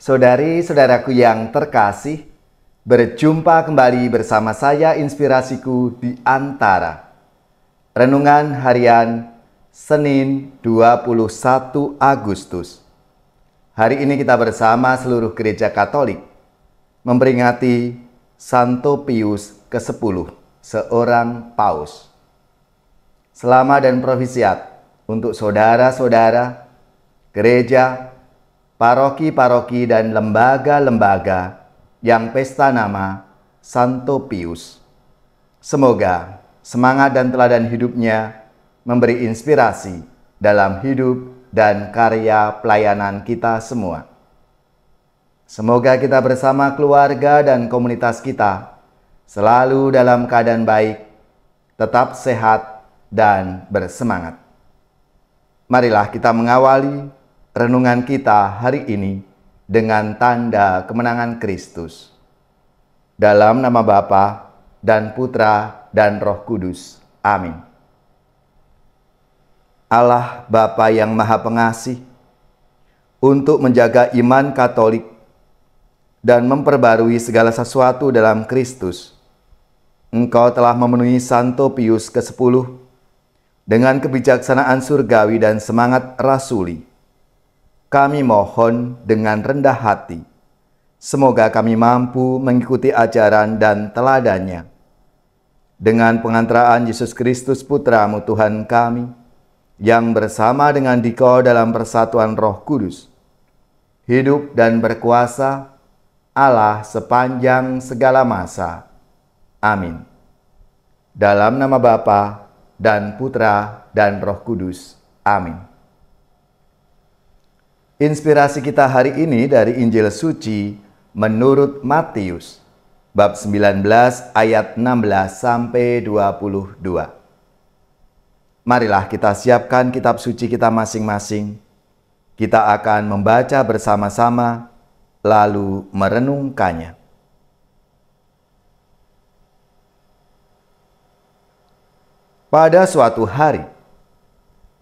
Saudari-saudaraku yang terkasih, berjumpa kembali bersama saya Inspirasiku di Antara. Renungan Harian Senin 21 Agustus. Hari ini kita bersama seluruh gereja Katolik memperingati Santo Pius ke-10, seorang paus. Selamat dan profisiat untuk saudara-saudara, gereja, paroki-paroki dan lembaga-lembaga yang pesta nama Santo Pius. Semoga semangat dan teladan hidupnya memberi inspirasi dalam hidup dan karya pelayanan kita semua. Semoga kita bersama keluarga dan komunitas kita selalu dalam keadaan baik, tetap sehat dan bersemangat. Marilah kita mengawali renungan kita hari ini dengan tanda kemenangan Kristus. Dalam nama Bapa dan Putra dan Roh Kudus. Amin. Allah Bapa yang Maha Pengasih, untuk menjaga iman Katolik dan memperbarui segala sesuatu dalam Kristus, Engkau telah memenuhi Santo Pius ke-10 dengan kebijaksanaan surgawi dan semangat rasuli. Kami mohon dengan rendah hati, semoga kami mampu mengikuti ajaran dan teladannya. Dengan pengantaraan Yesus Kristus Putra-Mu Tuhan kami, yang bersama dengan Dikau dalam persatuan Roh Kudus, hidup dan berkuasa Allah sepanjang segala masa. Amin. Dalam nama Bapa dan Putra dan Roh Kudus. Amin. Inspirasi kita hari ini dari Injil Suci menurut Matius, bab 19 ayat 16 sampai 22. Marilah kita siapkan kitab suci kita masing-masing. Kita akan membaca bersama-sama, lalu merenungkannya. Pada suatu hari,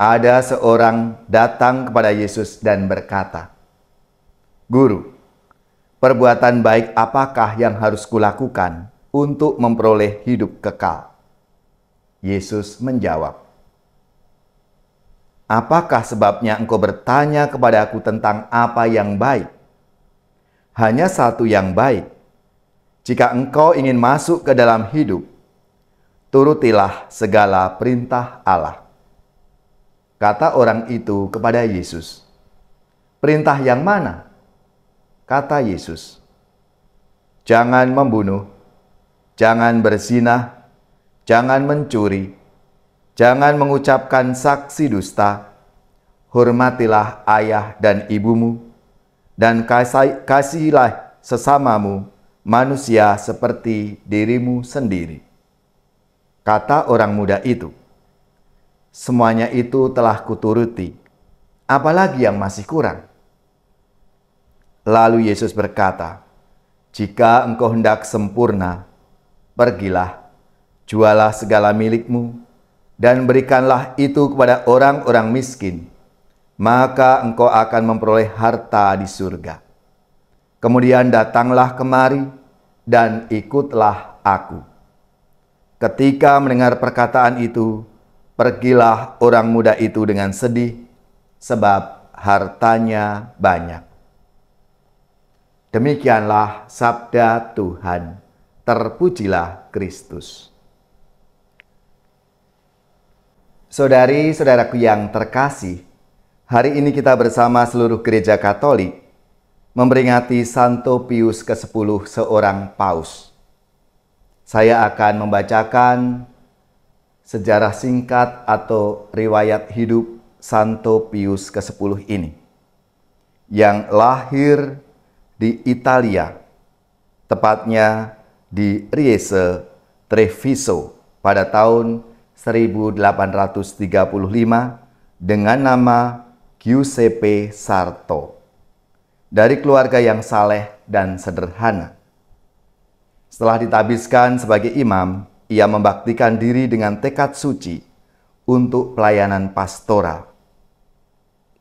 ada seorang datang kepada Yesus dan berkata, "Guru, perbuatan baik apakah yang harus kulakukan untuk memperoleh hidup kekal?" Yesus menjawab, "Apakah sebabnya engkau bertanya kepadaku tentang apa yang baik? Hanya satu yang baik. Jika engkau ingin masuk ke dalam hidup, turutilah segala perintah Allah." Kata orang itu kepada Yesus, "Perintah yang mana?" Kata Yesus, "Jangan membunuh, jangan berzinah, jangan mencuri, jangan mengucapkan saksi dusta, hormatilah ayah dan ibumu, dan kasihilah sesamamu manusia seperti dirimu sendiri." Kata orang muda itu, "Semuanya itu telah kuturuti, apalagi yang masih kurang?" Lalu Yesus berkata, "Jika engkau hendak sempurna, pergilah, jualah segala milikmu, dan berikanlah itu kepada orang-orang miskin, maka engkau akan memperoleh harta di surga. Kemudian datanglah kemari, dan ikutlah aku." Ketika mendengar perkataan itu, pergilah orang muda itu dengan sedih, sebab hartanya banyak. Demikianlah sabda Tuhan. Terpujilah Kristus. Saudari-saudaraku yang terkasih, hari ini kita bersama seluruh gereja Katolik memperingati Santo Pius ke-10, seorang paus. Saya akan membacakan sejarah singkat atau riwayat hidup Santo Pius ke-10 ini, yang lahir di Italia, tepatnya di Riese, Treviso, pada tahun 1835 dengan nama Giuseppe Sarto, dari keluarga yang saleh dan sederhana. Setelah ditabiskan sebagai imam, ia membaktikan diri dengan tekad suci untuk pelayanan pastoral.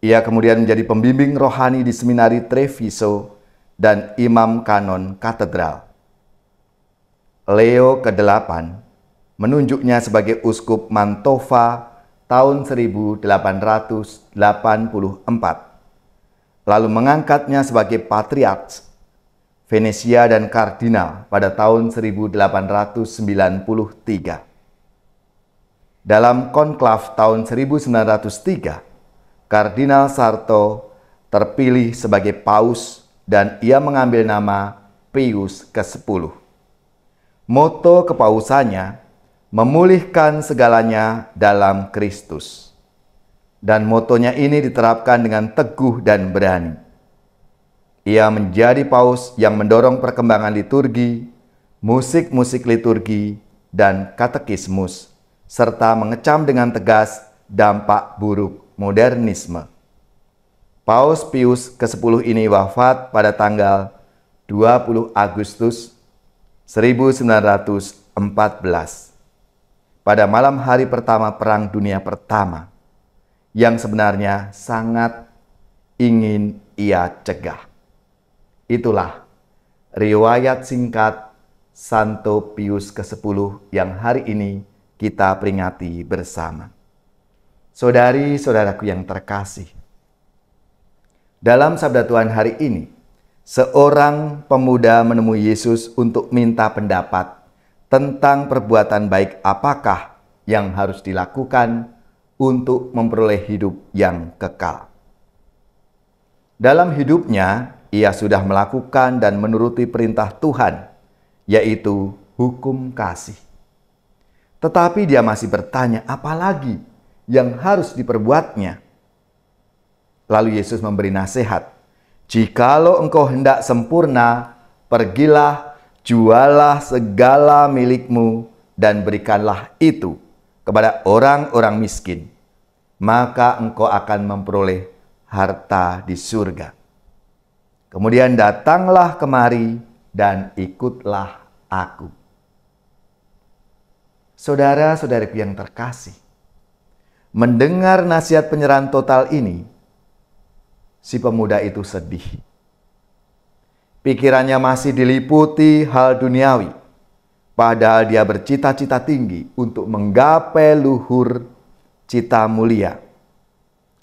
Ia kemudian menjadi pembimbing rohani di seminari Treviso dan imam kanon katedral. Leo ke-8 menunjuknya sebagai uskup Mantova tahun 1884, lalu mengangkatnya sebagai patriark Venesia dan kardinal pada tahun 1893. Dalam konklav tahun 1903, Kardinal Sarto terpilih sebagai paus dan ia mengambil nama Pius ke-10. Moto kepausannya, memulihkan segalanya dalam Kristus. Dan motonya ini diterapkan dengan teguh dan berani. Ia menjadi paus yang mendorong perkembangan liturgi, musik-musik liturgi, dan katekismus, serta mengecam dengan tegas dampak buruk modernisme. Paus Pius ke-10 ini wafat pada tanggal 20 Agustus 1914 pada malam hari pertama Perang Dunia Pertama yang sebenarnya sangat ingin ia cegah. Itulah riwayat singkat Santo Pius ke-10 yang hari ini kita peringati bersama. Saudari-saudaraku yang terkasih, dalam sabda Tuhan hari ini, seorang pemuda menemui Yesus untuk minta pendapat tentang perbuatan baik apakah yang harus dilakukan untuk memperoleh hidup yang kekal. Dalam hidupnya, ia sudah melakukan dan menuruti perintah Tuhan, yaitu hukum kasih. Tetapi dia masih bertanya, apalagi yang harus diperbuatnya? Lalu Yesus memberi nasihat, jikalau engkau hendak sempurna, pergilah, jualah segala milikmu, dan berikanlah itu kepada orang-orang miskin, maka engkau akan memperoleh harta di surga. Kemudian datanglah kemari dan ikutlah aku. Saudara-saudariku yang terkasih, mendengar nasihat penyerahan total ini, si pemuda itu sedih. Pikirannya masih diliputi hal duniawi, padahal dia bercita-cita tinggi untuk menggapai luhur cita mulia.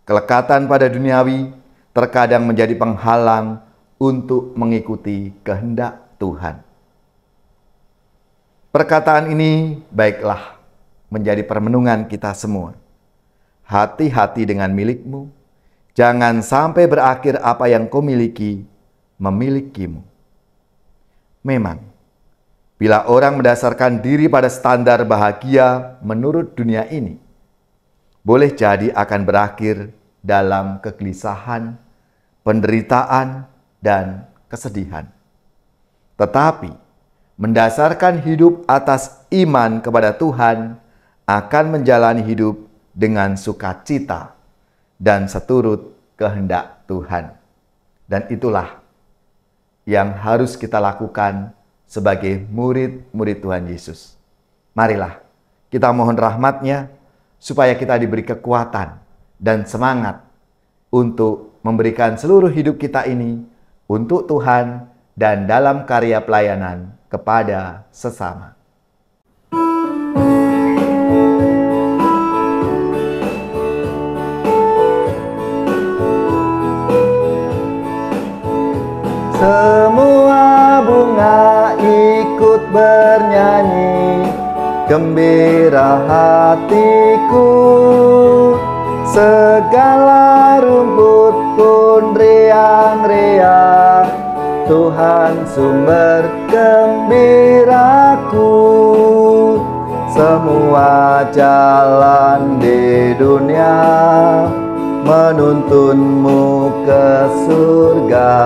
Kelekatan pada duniawi terkadang menjadi penghalang untuk mengikuti kehendak Tuhan. Perkataan ini baiklah menjadi permenungan kita semua. Hati-hati dengan milikmu, jangan sampai berakhir apa yang kau miliki memilikimu. Memang, bila orang mendasarkan diri pada standar bahagia menurut dunia ini, boleh jadi akan berakhir dalam kegelisahan, penderitaan, dan kesedihan. Tetapi, mendasarkan hidup atas iman kepada Tuhan akan menjalani hidup dengan sukacita dan seturut kehendak Tuhan. Dan itulah yang harus kita lakukan sebagai murid-murid Tuhan Yesus. Marilah kita mohon rahmat-Nya supaya kita diberi kekuatan dan semangat untuk memberikan seluruh hidup kita ini untuk Tuhan dan dalam karya pelayanan kepada sesama. Semua bunga ikut bernyanyi, gembira hatiku. Segala rumput pun riang-riang, Tuhan sumber gembiraku. Semua jalan di dunia menuntunmu ke surga.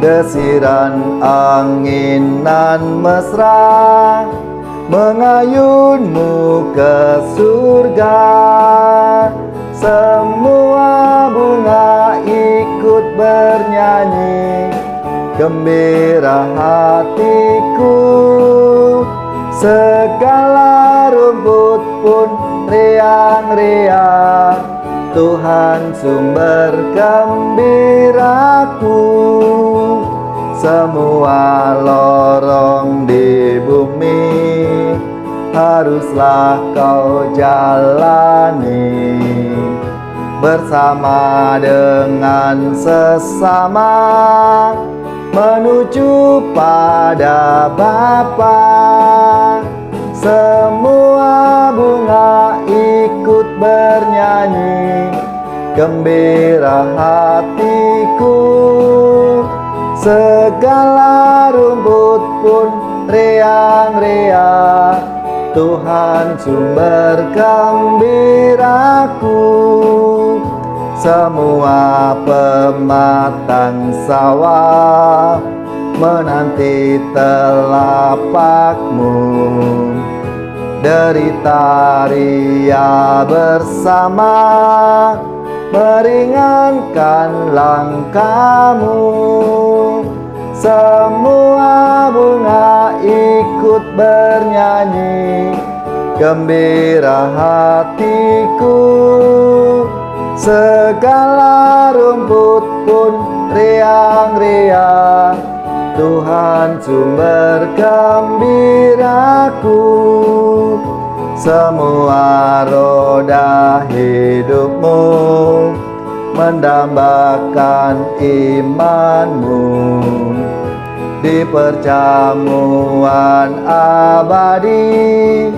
Desiran anginan mesra mengayunmu ke surga. Semua bunga ikut bernyanyi, gembira hatiku. Segala rumput pun riang-riang, Tuhan sumber gembiraku. semua lorong di bumi haruslah kau jalani bersama dengan sesama menuju pada Bapa. Semua bunga ikut bernyanyi, gembira hatiku. Segala rumput pun riang-riang, Tuhan sumber gembiraku. Semua pematang sawah menanti telapakmu. Derita ria bersama meringankan langkahmu. Semua bunga ikut bernyanyi, gembira hatiku. Segala rumput pun riang-riang, Tuhan sumber gembiraku. Semua roda hidupmu mendambakan imanmu. Di perjamuan abadi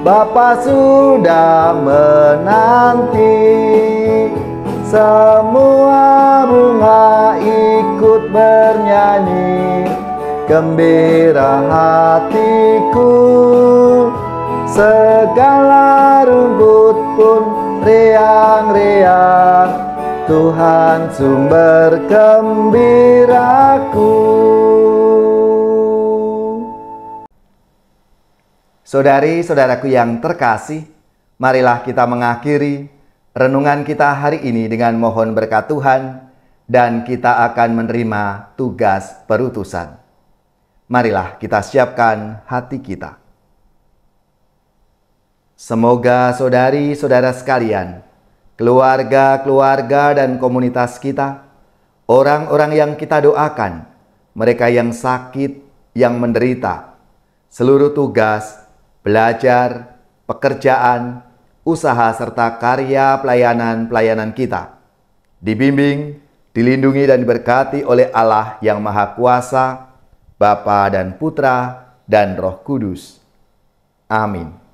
Bapa sudah menanti. Semua bunga ikut bernyanyi, gembira hatiku. Segala rumput pun riang-riang, Tuhan sumber gembiraku. Saudari-saudaraku yang terkasih, marilah kita mengakhiri renungan kita hari ini dengan mohon berkat Tuhan, dan kita akan menerima tugas perutusan. Marilah kita siapkan hati kita. Semoga saudari-saudara sekalian, keluarga-keluarga dan komunitas kita, orang-orang yang kita doakan, mereka yang sakit, yang menderita, seluruh tugas, belajar, pekerjaan, usaha serta karya pelayanan-pelayanan kita dibimbing, dilindungi dan diberkati oleh Allah yang Maha Kuasa, Bapa dan Putra dan Roh Kudus. Amin.